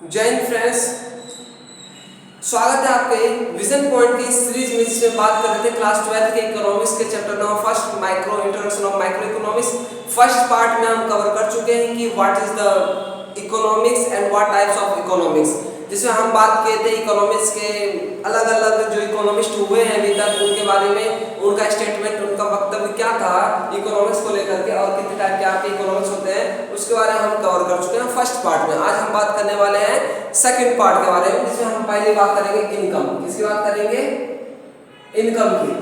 जय हिंद फ्रेंड्स, स्वागत है आपके विजन पॉइंट की सीरीज में जिसमें बात कर रहे थे क्लास 12 के इकोनॉमिक्स के chapter number first micro introduction of micro economics. First part में हम कवर कर चुके हैं कि what is the economics and what types of economics, जिसमें हम बात किए थे इकोनॉमिक्स के अलग अलग जो इकोनॉमिस्ट हुए हैं अभी तक उनके बारे में, उनका स्टेटमेंट, उनका वक्तव्य क्या था इकोनॉमिक्स को लेकर के और कितने टाइप के आपके इकोनॉमिक्स होते हैं उसके बारे में हम कवर कर चुके हैं फर्स्ट पार्ट में। आज हम बात करने वाले हैं सेकंड पार्ट के बारे में, जिसमें हम पहले बात करेंगे इनकम। किसकी बात करेंगे? इनकम की।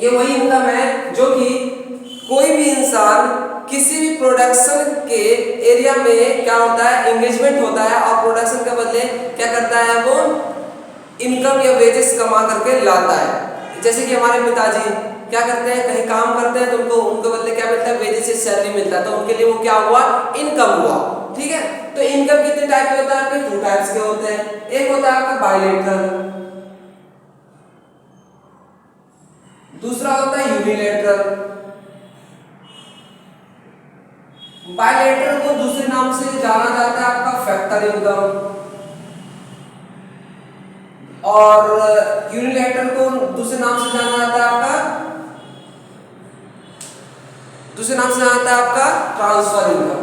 ये वही इनकम है जो कि कोई भी इंसान किसी भी प्रोडक्शन के एरिया में क्या होता है, एंगेजमेंट होता है और प्रोडक्शन के बदले क्या करता है, वो इनकम या वेजेस कमा करके लाता है। जैसे कि हमारे पिताजी क्या करते हैं, कहीं काम करते हैं तो उनको उनके बदले क्या मिलता है, वेजेस से सैलरी मिलता है, तो उनके लिए वो क्या हुआ, इनकम हुआ। ठीक है, तो इनकम कितने टाइप के होता है आपके? दो टाइप्स के होते हैं। एक होता है आपका बायलैटरल, दूसरा होता है यूनिलैटरल। बायलैटरल को दूसरे नाम से जाना जाता है आपका फैक्टर इनकम, और यूनिलैटरल को दूसरे नाम से जाना जाता है आपका, दूसरे नाम से जाना जाता है आपका ट्रांसफर इनकम,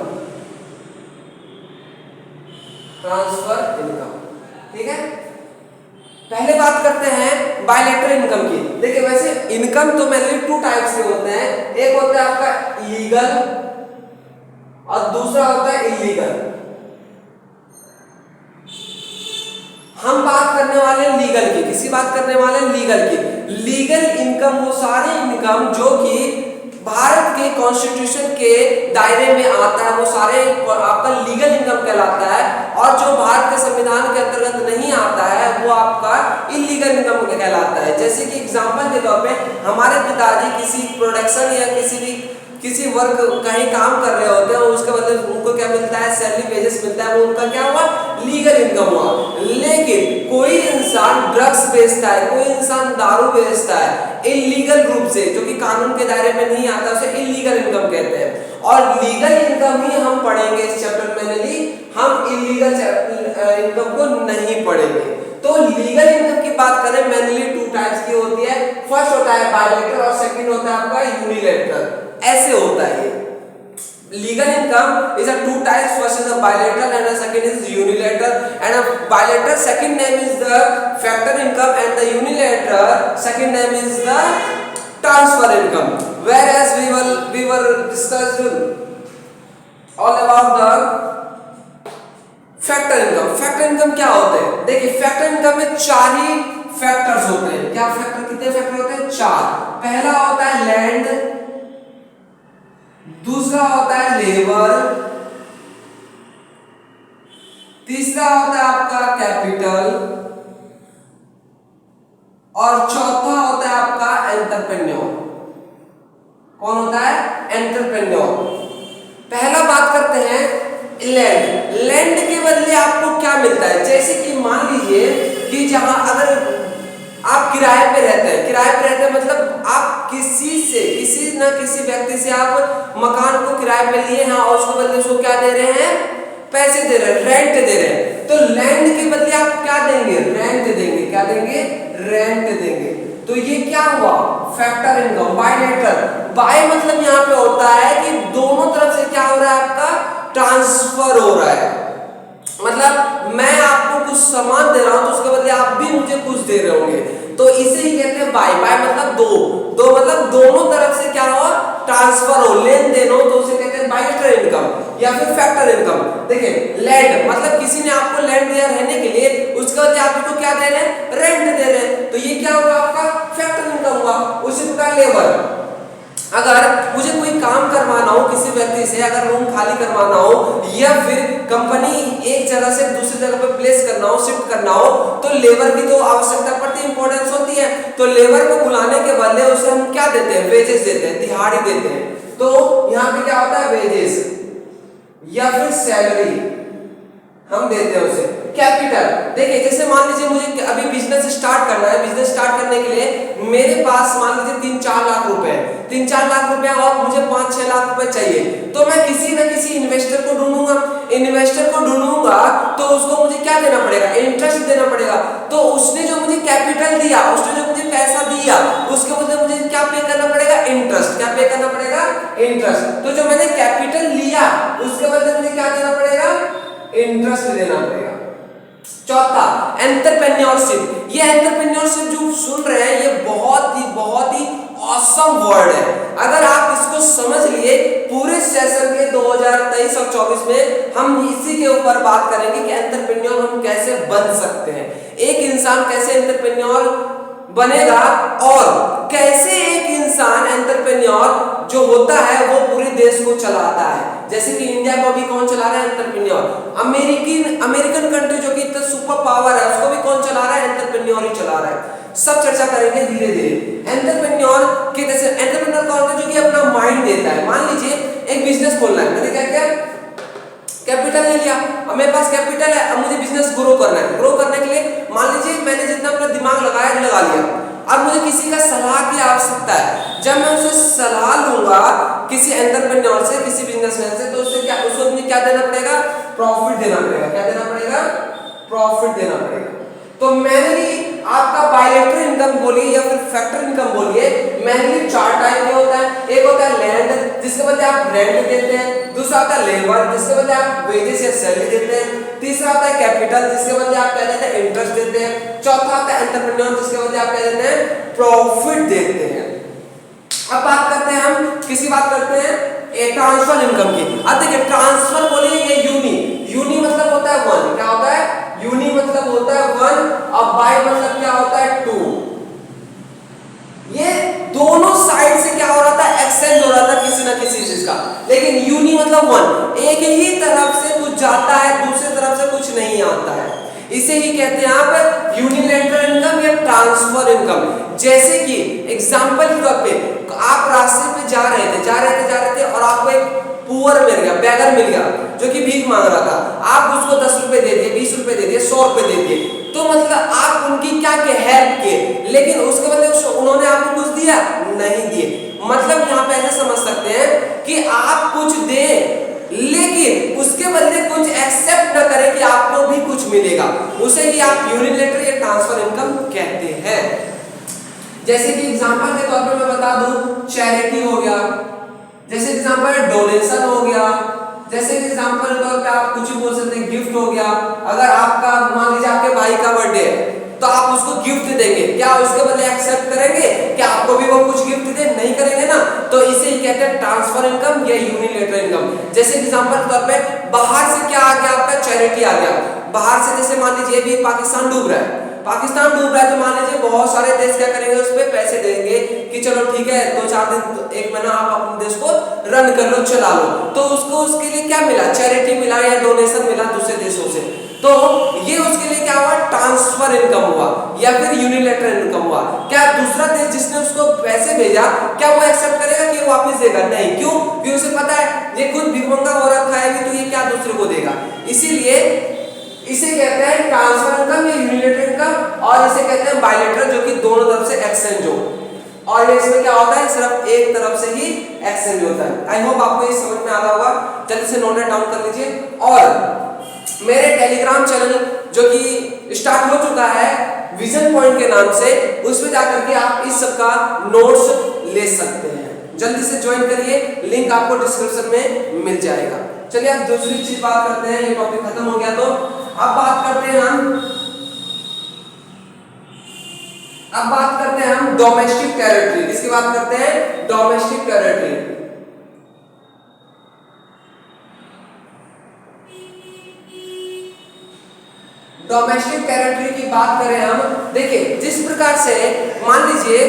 ट्रांसफर इनकम। ठीक है, पहले बात करते हैं बायलैटरल इनकम की। देखिए वैसे इनकम तो मेनली टू टाइप्स के होते हैं, एक होता है आपका लीगल और दूसरा होता है इलीगल। हम बात करने वाले हैं लीगल की। किसी बात करने वाले हैं लीगल की। लीगल इनकम वो सारे इनकम जो कि भारत के कॉन्स्टिट्यूशन के दायरे में आता है, वो सारे आपका लीगल इनकम कहलाता है, और जो भारत के संविधान के अंतर्गत नहीं आता है वो आपका इलीगल इनकम कहलाता है। जैसे कि एग्जांपल के तौर पे हमारे पिताजी किसी प्रोडक्शन या किसी वर्क कहीं काम कर रहे होते हैं, उसके बदले उनको क्या मिलता है, सैलरी वेजेस मिलता है, वो उनका क्या हुआ, लीगल इनकम हुआ। लेकिन कोई इंसान ड्रग्स बेचता है, कोई इंसान दारू बेचता है इलीगल रूप से, जो कि कानून के दायरे में नहीं आता, उसे इलीगल इनकम कहते हैं। और लीगल इनकम ही हम पढ़ेंगे इस चैप्टर में, हम इलीगल इनकम को नहीं पढ़ेंगे। तो लीगल इनकम की बात करें मेनली टू टाइप्स की होती है। फर्स्ट होता है बायलैटरल और सेकंड होता है आपका यूनिलैटरल। ऐसे होता है legal income is a two types, first is a bilateral and the second is unilateral, and a bilateral second name is the factor income and the unilateral second name is the transfer income, whereas we were discussed all about the factor income. factor income क्या होते हैं? देखिए factor income में चार ही factors होते हैं। क्या factor, कितने फैक्टर होते हैं? चार। पहला होता है लैंड, दूसरा होता है लेबर, तीसरा होता है आपका कैपिटल, और चौथा होता है आपका एंटरप्रेन्योर। कौन होता है? एंटरप्रेन्योर। पहला बात करते हैं लैंड। लैंड के बदले आपको क्या मिलता है? जैसे कि मान लीजिए कि जहां अगर आप किराए पे रहते हैं, किराए पे रहते हैं मतलब आप किसी न किसी व्यक्ति से आप मकान को किराए पे लिए हैं और उसके बदले उसको क्या दे रहे हैं? पैसे दे रहे हैं, रेंट दे रहे हैं। तो लैंड के बदले आप क्या देंगे? रेंट देंगे। क्या देंगे? रेंट देंगे। तो ये क्या हुआ? Factor income, bilateral. बाय मतलब यहाँ पे होता है कि दोनों तरफ से क्या हो रहा है, आपका ट्रांसफर हो रहा है। मतलब मैं आपको कुछ सामान दे रहा हूं तो उसके बदले आप भी मुझे कुछ दे रहे होंगे, तो इसे ही कहते हैं बाय। बाय मतलब दो मतलब दोनों तरफ से क्या हो, ट्रांसफर हो, लेन देन हो, तो उसे कहते हैं बायलैटरल इनकम या फिर फैक्टर इनकम। देखिए लैंड मतलब किसी ने आपको लैंड दिया रहने के लिए, उसके बदले आप उसको क्या दे रहे हैं? रेंट दे रहे हैं, तो ये क्या हुआ? आपका फैक्टर इनकम हुआ। उसी प्रकार लेबर, अगर मुझे कोई काम करवाना हो किसी व्यक्ति से, अगर रूम खाली करवाना हो या फिर कंपनी एक जगह से दूसरी जगह पे प्लेस करना हो, शिफ्ट करना हो, तो लेबर की तो आवश्यकता पड़ती है, इंपॉर्टेंस होती है। तो लेबर को बुलाने के बदले उसे हम क्या देते हैं? वेजेस देते हैं, दिहाड़ी देते हैं। तो यहाँ पे क्या होता है? वेजेस या फिर सैलरी हम देते हैं उसे। कैपिटल, देखिए जैसे मान लीजिए मुझे अभी बिजनेस स्टार्ट करना है, बिजनेस स्टार्ट करने के लिए मेरे पास मान लीजिए 3-4 लाख रुपए, 3-4 लाख रुपए और मुझे 5-6 लाख रुपए चाहिए, तो मैं किसी न किसी इन्वेस्टर को ढूंढूंगा। इन्वेस्टर को ढूंढूंगा तो उसको मुझे क्या देना पड़ेगा, इंटरेस्ट देना पड़ेगा। तो उसने जो मुझे कैपिटल दिया, उसने जो मुझे पैसा दिया, उसके बदले मुझे क्या पे करना पड़ेगा, इंटरेस्ट। क्या पे करना पड़ेगा, इंटरेस्ट। तो जो मैंने कैपिटल लिया उसके बदले मुझे क्या देना पड़ेगा, इंटरेस्ट देना पड़ेगा। चौथा एंटरप्रेन्योरशिप। ये एंटरप्रेन्योरशिप जो सुन रहे हैं ये बहुत ही ऑसम वर्ड है। अगर आप इसको समझ लिए, पूरे सेशन के 2023 और 24 में हम इसी के ऊपर बात करेंगे कि एंटरप्रेन्योर हम कैसे बन सकते हैं, एक इंसान कैसे एंटरप्रेन्योर बनेगा और कैसे एक इंसान एंटरप्रेन्योर जो होता है वो पूरे देश को चलाता है। जैसे कि इंडिया को भी कौन चला रहा है, एंटरप्रेन्योर। अमेरिकन कंट्री जो कि इतना सुपर पावर है उसको भी कौन चला रहा है, एंटरप्रेन्योर ही चला रहा है। सब चर्चा करेंगे धीरे धीरे। एंटरप्रेन्योर के जैसे एंटरप्रेन्योर कौन होता है, जो कि अपना माइंड देता है। मान लीजिए एक बिजनेस खोलना है, मैंने क्या किया, कैपिटल ले लिया, अब मेरे पास कैपिटल है, अब मुझे बिजनेस ग्रो करना है। ग्रो करने के लिए मान लीजिए मैंने जितना अपना दिमाग लगाया लगा लिया, अब मुझे किसी का सलाह की आवश्यकता है। जब मैं उसे सलाह लूंगा किसी एंटरप्रेन्योर से, किसी बिजनेसमैन से, तो उससे क्या, उसको मुझे क्या देना पड़ेगा, प्रॉफिट देना पड़ेगा। क्या देना पड़ेगा, प्रॉफिट देना पड़ेगा। तो मैनली आपका बायलैटरल इनकम बोलिए या फिर फैक्टर इनकम बोलिए, मैनली 4 टाइप के होता है। एक होता है लैंड, जिसके बदले आप रेंट देते हैं। दूसरा होता है लेबर, जिसके बदले आप वेजेस या सैलरी देते हैं। तीसरा होता है कैपिटल, जिसके बदले आप क्या देते हैं, इंटरेस्ट देते हैं। चौथा होता है एंटरप्रेन्योर, जिसके बदले आप क्या देते हैं, प्रॉफिट देते हैं। अब बात करते हैं, हम किसकी बात करते हैं, ट्रांसफर इनकम की। अब देखिए ट्रांसफर बोलिए ये यूनी मतलब होता है 1, क्या होता है, यूनी मतलब होता है 1 और बाय मतलब क्या होता है 2। ये दोनों साइड से क्या हो रहा था, एक्सचेंज हो रहा था किसी ना किसी चीज का। लेकिन यूनी मतलब 1, एक ही तरफ से कुछ जाता है, दूसरी तरफ से कुछ नहीं आता है। इसे ही कहते हैं आप यूनिलैटरल इनकम या ट्रांसफर इनकम। जैसे कि एग्जांपल के तौर पे आप रास्ते पे जा रहे थे और आपको एक पुअर मिल गया, बेगर मिल गया जो कि भीख मांग रहा था। आप उसको 10 रुपए दे दिए, 20 रुपए दे दिए, 100 रुपए दे दिए। तो मतलब आप उनकी क्या के हेल्प किए, लेकिन उसके बदले उन्होंने आपको कुछ दिया, नहीं दिए। मतलब यहाँ पे ऐसे समझ सकते हैं कि आप कुछ दें लेकिन उसके बदले कुछ एक्सेप्ट न करें कि आपको भी कुछ मिलेगा, उसे ही आप यूनिलैटरल या ट्रांसफर इनकम कहते हैं। जैसे कि एग्जांपल के तौर पे मैं बता दूं, चैरिटी हो गया, जैसे एग्जांपल डोनेशन हो गया, जैसे एग्जांपल के तौर पे आप कुछ भी बोल सकते हैं, गिफ्ट हो गया। अगर आपका मान लीजिए आपके भाई का बर्थडे है तो आप उसको गिफ्ट देंगे, क्या उसके बदले एक्सेप्ट करेंगे, क्या आपको भी वो कुछ गिफ्ट दे, नहीं करेंगे ना। तो इसे ही कहते हैं ट्रांसफर इनकम या यूनिलैटरल इनकम। जैसे एग्जांपल के तौर पे बाहर से क्या आ गया, आपका चैरिटी आ गया। बाहर से जैसे मान लीजिए अभी पाकिस्तान डूब रहा है, तो मान लीजिए बहुत सारे देश क्या करेंगे, उस पे पैसे देंगे कि चलो ठीक है 2-4 दिन 1 महीना आप अपने देश को रन कर लो, चला लो। तो उसको उसके लिए क्या मिला, चैरिटी मिला या डोनेशन मिला दूसरे देशों से। तो ये उसके लिए क्या हुआ, ट्रांसफर इनकम हुआ या फिर यूनिलैटरल इनकम हुआ। क्या दूसरा देश जिसने उसको पैसे भेजा, क्या वो एक्सेप्ट करेगा कि वापस देगा, नहीं। क्यों, क्योंकि उसे पता है ये खुद भिखमंगा हो रखा है तो ये क्या दूसरे को देगा। इसीलिए इसे कहते हैं ट्रांसफर इनकम या यूनिलैटरल इनकम, और इसे कहते हैं बायलैटरल, जो कि दोनों तरफ से एक्सचेंज हो। और इसमें क्या होता है, सिर्फ एक तरफ से ही एक्सचेंज होता है। आई होप आपको ये समझ में आ रहा होगा, जल्दी से नोट डाउन कर लीजिए। और मेरे टेलीग्राम चैनल जो कि स्टार्ट हो चुका है विजन पॉइंट के नाम से, उसमें जाकर के आप इस सब का नोट्स ले सकते हैं। जल्दी से ज्वाइन करिए, लिंक आपको डिस्क्रिप्शन में मिल जाएगा। चलिए अब दूसरी चीज बात करते हैं, ये टॉपिक खत्म हो गया। तो अब बात करते हैं हम डोमेस्टिक टेरिटरी। किसकी बात करते हैं, डोमेस्टिक टेरिटरी। डोमेस्टिक टेरिटरी की बात करें हम, देखिए जिस प्रकार से मान लीजिए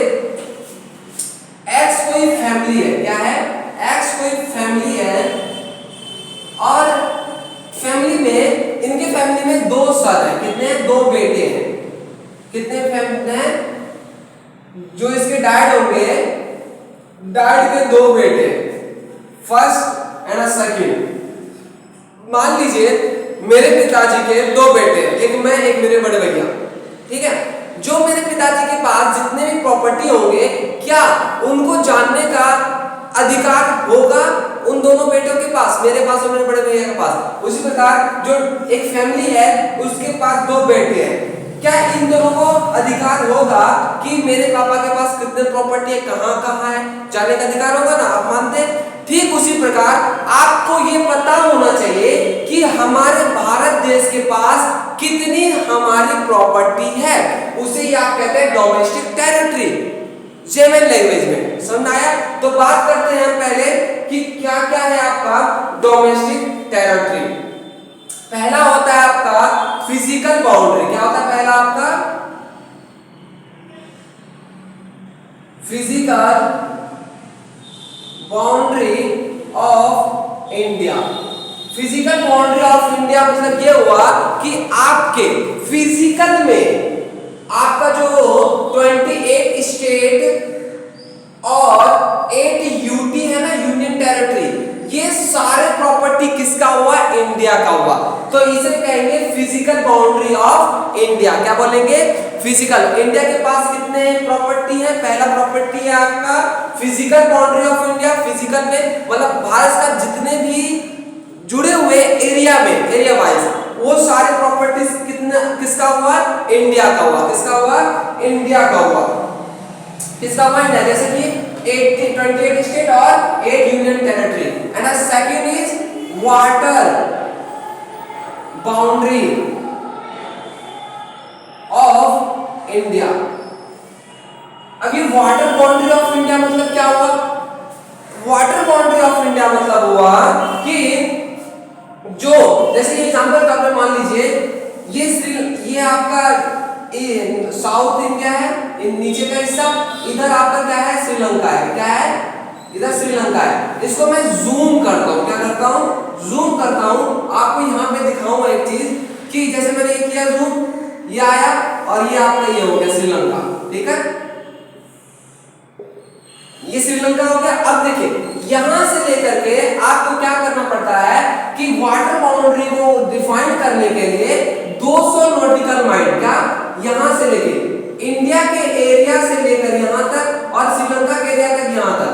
एक्स कोई फैमिली है, क्या है, एक्स कोई फैमिली है और फैमिली में, इनके फैमिली में 2 सर हैं, कितने, 2 बेटे हैं। कितने फैमिली हैं, जो इसके डैड होंगे, डैड के 2 बेटे, फर्स्ट एंड सेकंड। मान लीजिए मेरे पिताजी के 2 बेटे, एक मैं एक मेरे बड़े भैया, ठीक है। जो मेरे पिताजी के पास जितने भी प्रॉपर्टी होंगे, क्या उनको जानने का अधिकार होगा, उन दोनों बेटों के पास, मेरे पास और मेरे बड़े भैया के पास, उसी प्रकार जो एक फैमिली है उसके पास दो बेटे हैं, क्या इन दोनों को अधिकार होगा कि मेरे पापा के पास कितने प्रॉपर्टी है, कहां कहां है, जानने का अधिकार होगा ना? आप मानते हैं? ठीक उसी प्रकार आपको ये पता होना चाहिए कि हमारे भारत देश के पास कितनी हमारी प्रॉपर्टी है, उसे ही आप कहते हैं डोमेस्टिक टेरिटरी, जेमन लैंग्वेज में। समझ आया? तो बात करते हैं हम पहले कि क्या क्या है आपका डोमेस्टिक टेरिटरी। पहला होता है आपका फिजिकल बाउंड्री। क्या होता है पहला आपका? Physical boundary of India. Physical boundary of India मतलब ये हुआ कि आपके फिजिकल में आपका जो 28 स्टेट और 8 यूटी है ना, यूनियन टेरिटरी, ये सारे प्रॉपर्टी किसका हुआ? इंडिया का हुआ। तो इसे कहेंगे फिजिकल बाउंड्री ऑफ इंडिया। क्या बोलेंगे? फिजिकल। इंडिया के पास कितने प्रॉपर्टी है? पहला प्रॉपर्टी है आपका physical boundary of India. Physical में मतलब भारत का जितने भी जुड़े हुए एरिया में, एरिया वाइज, वो सारे प्रॉपर्टीज कितना किसका हुआ? इंडिया का हुआ। किसका हुआ? इंडिया का हुआ। किसका हुआ? इंडिया। जैसे कि 28 स्टेट और 8 union territory. And second is water boundary of India. अब ये वाटर बाउंड्री ऑफ इंडिया मतलब क्या हुआ? वाटर बाउंड्री ऑफ इंडिया मतलब हुआ कि जो, जैसे एग्जांपल का आप मान लीजिए, ये आपका साउथ इंडिया है, नीचे का हिस्सा, इधर आपका क्या है? श्रीलंका है। क्या है? इधर श्रीलंका है। इसको मैं जूम करता हूँ। क्या करता हूँ? जूम करता हूँ। आपको यहाँ पे दिखाऊंगा एक चीज कि जैसे मैंने ये किया जूम, ये आया और ये आपका ये हो गया श्रीलंका। ठीक है, ये श्रीलंका हो गया। अब देखिए यहां से लेकर के आपको क्या करना पड़ता है कि वाटर बाउंड्री को डिफाइन करने के लिए 200 नॉटिकल माइल, क्या यहां से लेके इंडिया के एरिया से लेकर यहां तक और श्रीलंका के एरिया तक यहां तक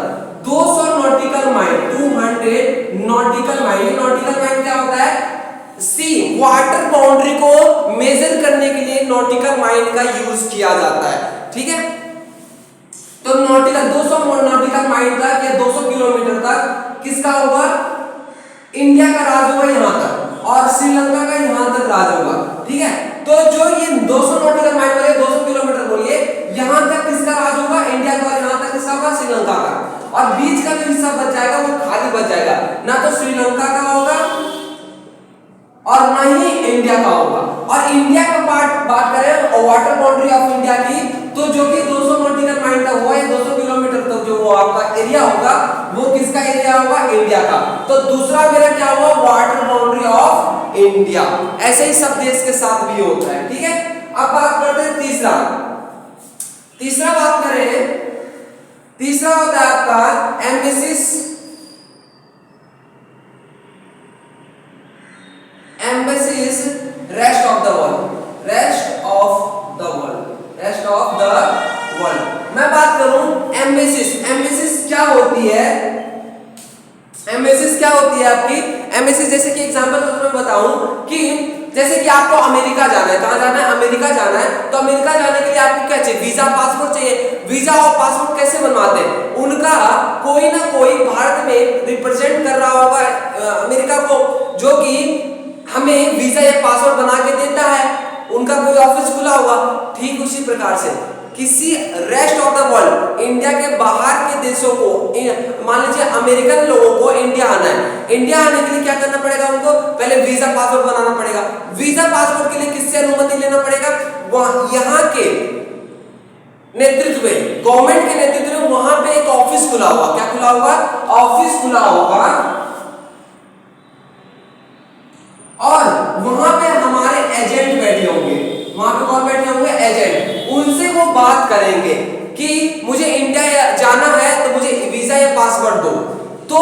200 nautical mile, 200 nautical mile. Nautical mile क्या होता है? सी वाटर बाउंड्री को मेजर करने के लिए नॉटिकल माइल का यूज किया जाता है। ठीक है, तो नॉटिकल 200 नॉटिकल माइल तक या 200 किलोमीटर तक किसका होगा? इंडिया का राज होगा यहां तक, और श्रीलंका का यहां तक राज होगा। ठीक है, तो जो ये 200 नॉटिकल माइल बोलिए, 200 किलोमीटर बोलिए, यहां तक किसका राज होगा? इंडिया का, और यहां तक किसका होगा? श्रीलंका का। और बीच का जो हिस्सा बच जाएगा वो खाली बच जाएगा, ना तो श्रीलंका का होगा और ना ही इंडिया का होगा। और इंडिया का पार्ट बात करें वाटर बाउंड्री ऑफ इंडिया की, तो जो कि 200 नॉटिकल माइल तक हुआ है, 200 किलोमीटर तक जो वो आपका एरिया होगा, वो किसका एरिया होगा? इंडिया का। तो दूसरा मेरा क्या हुआ? Water boundary of India. ऐसे ही सब देश के साथ भी होता है। ठीक है, अब बात करते हैं तीसरा। तीसरा बात करें, तीसरा होता है आपका embassies, embassies rest of the world. Rest of the world, rest of the world. मैं बात करूं एम्बेसीज, एम्बेसीज क्या होती है? एम्बेसीज क्या होती है आपकी? एम्बेसीज जैसे कि एग्जांपल मैं बताऊं कि जैसे कि आपको अमेरिका जाना है। कहां जाना है? अमेरिका जाना है। तो अमेरिका जाने के लिए आपको क्या चाहिए? वीजा, पासपोर्ट चाहिए। वीजा और पासपोर्ट कैसे बनवाते हैं? उनका कोई ना कोई भारत में रिप्रेजेंट कर रहा होगा अमेरिका को, जो कि हमें वीजा या पासपोर्ट बना के देता है। उनका कोई ऑफिस खुला होगा। ठीक उसी प्रकार से किसी rest of the world, India के बाहर के देशों को, मान लीजिए अमेरिकन लोगों को इंडिया आना है। इंडिया आने के लिए क्या करना पड़ेगा? उनको पहले वीजा पासपोर्ट बनाना पड़ेगा। वीजा पासपोर्ट के लिए किससे अनुमति लेना पड़ेगा? यहाँ के नेतृत्व में, गवर्नमेंट के नेतृत्व में वहां पे एक ऑफिस खुला होगा। क्या खुला होगा? ऑफिस खुला होगा, और वहां पे हमारे एजेंट बैठे होंगे। वहां पे कौन बैठे होंगे? एजेंट। उनसे वो बात करेंगे कि मुझे इंडिया जाना है तो मुझे वीजा या पासपोर्ट दो। तो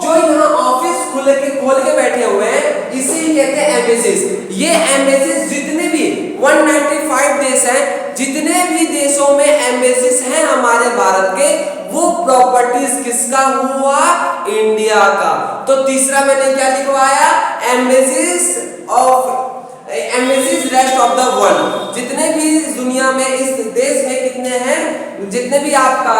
जो यहाँ ऑफिस खोल के बैठे हुए हैं, इसे कहते हैं एम्बेसीज। ये एम्बेसीज जितने भी 195 देश हैं, जितने भी देशों में एम्बेसीज हैं हमारे भारत के, वो प्रॉपर्टीज किसका हुआ? इंडिया का। तो तीसरा मैंने क्या लिखवाया? Embassies rest of the world. जितने भी दुनिया में इस देश में कितने हैं, जितने भी आपका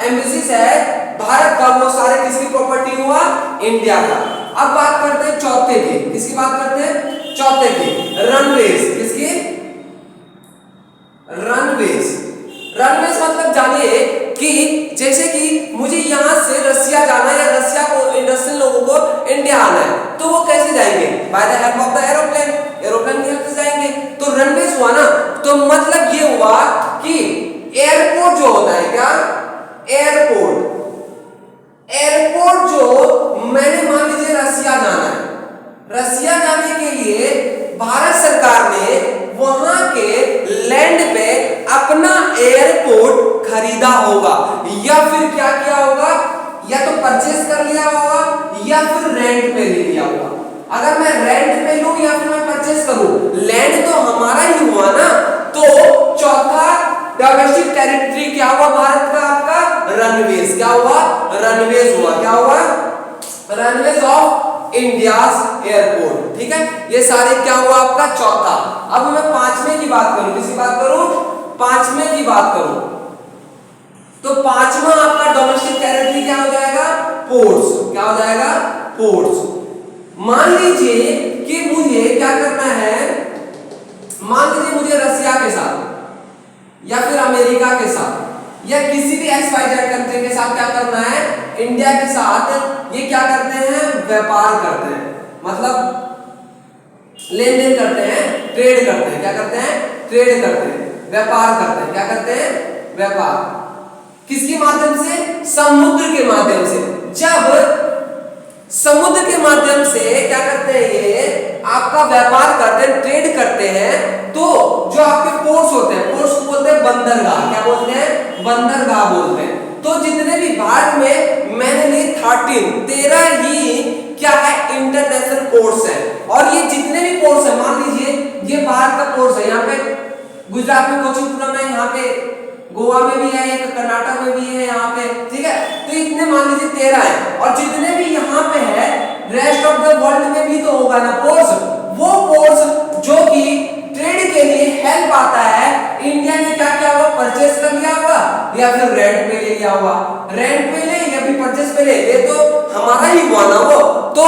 एम्बेसीज है भारत का, वो सारे किसकी प्रॉपर्टी हुआ? इंडिया का। अब बात करते हैं चौथे की। किसकी बात करते हैं? चौथे की। रनवेज। किसकी? रनवेज। रनवेज मतलब जानिए कि जैसे कि मुझे यहां से रसिया जाना है या रसिया को इंडस्ट्रियल लोगों को इंडिया आना है, तो वो कैसे जाएंगे? By the help of the aeroplane. Aeroplane की हेल्प से जाएंगे। तो रनवेज हुआ ना, तो मतलब ये हुआ कि एयरपोर्ट जो होता है, क्या? एयरपोर्ट। एयरपोर्ट जो मैंने मान लीजिए रसिया जाना है, रसिया जाने के लिए भारत सरकार ने वहां के लैंड पे अपना एयरपोर्ट खरीदा होगा, या फिर क्या किया होगा? या तो परचेस कर लिया होगा या फिर रेंट पे ले लिया होगा। अगर मैं रेंट पे लूं या फिर मैं परचेस करूं, लैंड तो हमारा ही हुआ ना। तो चौथा डोमेस्टिक टेरिटरी क्या हुआ भारत का? आपका रनवेज। क्या हुआ? रनवेज हुआ। क्या हुआ? Runways of India's airport. ठीक है, ये सारे क्या हुआ आपका? चौथा। अब मैं पांचवें की बात करूं। किसकी बात करूं? पांचवें की बात करूं तो पांचवा आपका डोमेस्टिक टेरिटरी क्या हो जाएगा? पोर्ट्स। क्या हो जाएगा? पोर्ट्स। मान लीजिए कि मुझे क्या करना है, मान लीजिए मुझे रसिया के साथ या फिर अमेरिका के साथ या किसी भी XYZ कंट्री के साथ क्या करना है, इंडिया के साथ ये क्या करते हैं? व्यापार करते हैं, मतलब लेन देन करते हैं, ट्रेड करते हैं। क्या करते हैं? ट्रेड करते हैं, व्यापार करते हैं। क्या करते हैं? व्यापार। किसके माध्यम से? समुद्र के माध्यम से। जब समुद्र के माध्यम से क्या करते हैं, ये आपका व्यापार करते हैं, ट्रेड करते हैं, तो जो आपके पोर्ट्स होते हैं, पोर्ट्स को बोलते हैं बंदरगाह। क्या बोलते हैं? बंदरगाह बोलते हैं। तो जितने भी भारत में मैंने लिए 13 ही क्या है? इंटरनेशनल पोर्ट्स हैं। और ये जितने भी पोर्ट्स हैं, मान लीजिए ये भारत का पोर्ट्स है, यहाँ पे गुजरात में कोचीपुरम है, यहाँ पे गोवा में भी है, एक कर्नाटक में भी है यहाँ पे। ठीक है, तो इतने मान लीजिए 13 है। और जितने भी यहाँ पे है रेस्ट ऑफ द वर्ल्ड में भी तो होगा ना पोर्ट्स। वो पोर्ट्स जो कि ट्रेड के लिए हेल्प आता है, इंडिया ने क्या किया होगा? परचेस कर लिया होगा या फिर रेंट पे ले लिया होगा। रेंट पे ले या फिर परचेस पे ले, ये तो हमारा ही हुआ ना वो। तो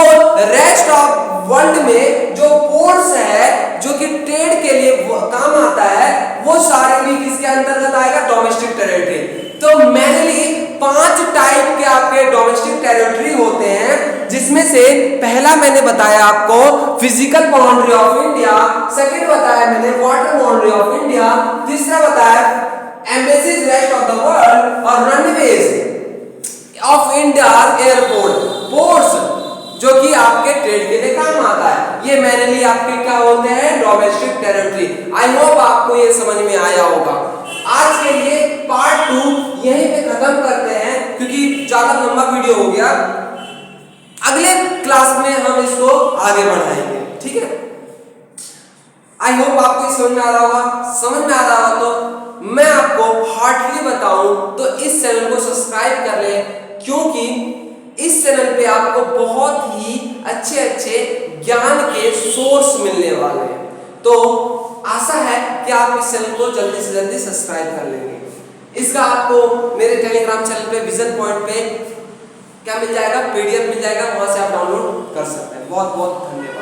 रेस्ट ऑफ वर्ल्ड में जो पोर्ट्स है जो कि ट्रेड के लिए काम आता है, वो सारे भी किसके अंतर्गत आएगा? Domestic territory. तो मेनली 5 टाइप के आपके डोमेस्टिक टेरिटरी होते हैं, जिसमें से पहला मैंने बताया आपको physical boundary of India, second बताया मैंने वाटर बाउंड्री ऑफ इंडिया, तीसरा बताया embassies rest of the world और runways of India airport. Ports जो कि आपके ट्रेड के लिए काम आता है, ये मेनली आपके क्या होते हैं? Domestic territory. आई होप आपको ये समझ में आया होगा। आज के लिए पार्ट 2 यहीं पे खत्म करते हैं, क्योंकि ज्यादा लंबा वीडियो हो गया। अगले क्लास में हम इसको आगे बढ़ाएंगे। ठीक है, आई होप आपको समझ में आ रहा होगा। समझ में आ रहा होगा तो मैं आपको हार्डली बताऊं तो इस चैनल को सब्सक्राइब कर ले, क्योंकि इस चैनल पे आपको बहुत ही अच्छे अच्छे ज्ञान के सोर्स मिलने वाले हैं। तो आशा है कि आप इस चैनल को जल्दी से जल्दी सब्सक्राइब कर लेंगे। इसका आपको मेरे टेलीग्राम चैनल पे विजन पॉइंट पे क्या मिल जाएगा? PDF मिल जाएगा, वहां से आप डाउनलोड कर सकते हैं। बहुत बहुत धन्यवाद।